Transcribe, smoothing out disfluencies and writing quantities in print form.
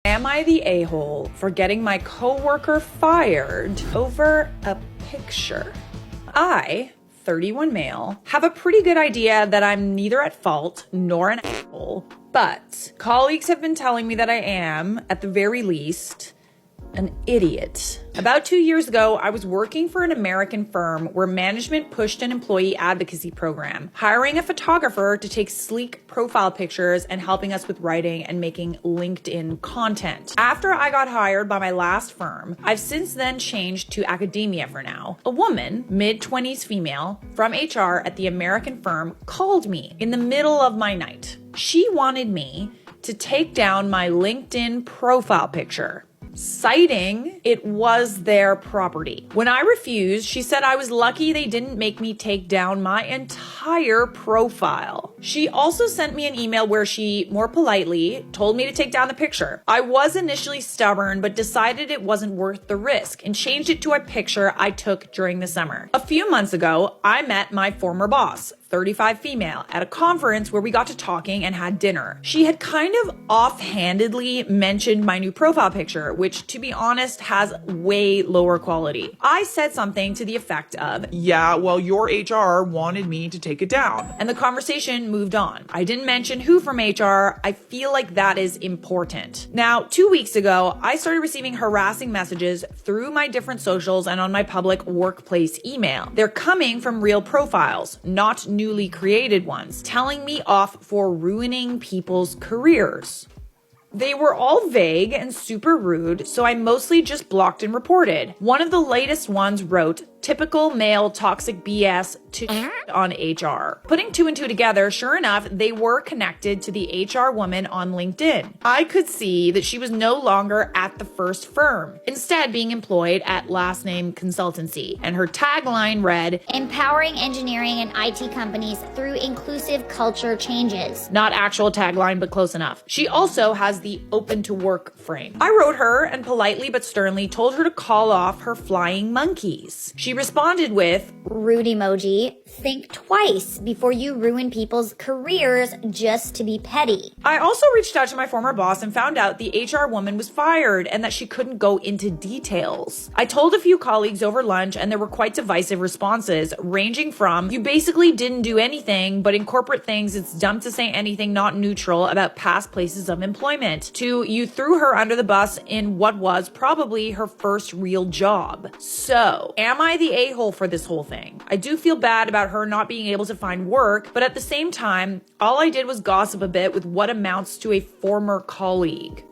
Am I the a-hole for getting my coworker fired over a picture? I, 31 male, have a pretty good idea that I'm neither at fault nor an asshole, but colleagues have been telling me that I am, at the very least, an idiot. About 2 years ago, I was working for an American firm where management pushed an employee advocacy program, hiring a photographer to take sleek profile pictures and helping us with writing and making LinkedIn content. After I got hired by my last firm, I've since then changed to academia for now. A woman, mid-20s female, from HR at the American firm called me in the middle of my night. She wanted me to take down my LinkedIn profile picture, citing it was their property. When I refused, she said I was lucky they didn't make me take down my entire profile. She also sent me an email where she, more politely, told me to take down the picture. I was initially stubborn, but decided it wasn't worth the risk and changed it to a picture I took during the summer. A few months ago, I met my former boss, 35 female, at a conference where we got to talking and had dinner. She had kind of offhandedly mentioned my new profile picture, which, to be honest, has way lower quality. I said something to the effect of, "Yeah, well, your HR wanted me to take it down." And the conversation moved on. I didn't mention who from HR. I feel like that is important. Now, 2 weeks ago, I started receiving harassing messages through my different socials and on my public workplace email. They're coming from real profiles, not newly created ones, telling me off for ruining people's careers. They were all vague and super rude, so I mostly just blocked and reported. One of the latest ones wrote, "Typical male toxic BS to on HR." Putting two and two together, sure enough, they were connected to the HR woman on LinkedIn. I could see that she was no longer at the first firm, instead being employed at last name consultancy, and her tagline read, "Empowering engineering and IT companies through inclusive culture changes." Not actual tagline, but close enough. She also has the open to work frame. I wrote her and politely but sternly told her to call off her flying monkeys. She responded with, Rude emoji. Think twice before you ruin people's careers just to be petty. I also reached out to my former boss and found out the HR woman was fired and that she couldn't go into details. I told a few colleagues over lunch and there were quite divisive responses, ranging from, "You basically didn't do anything, but in corporate things it's dumb to say anything not neutral about past places of employment," to, "You threw her under the bus in what was probably her first real job." So, am I the a-hole for this whole thing? I do feel bad about her not being able to find work, but at the same time, all I did was gossip a bit with what amounts to a former colleague.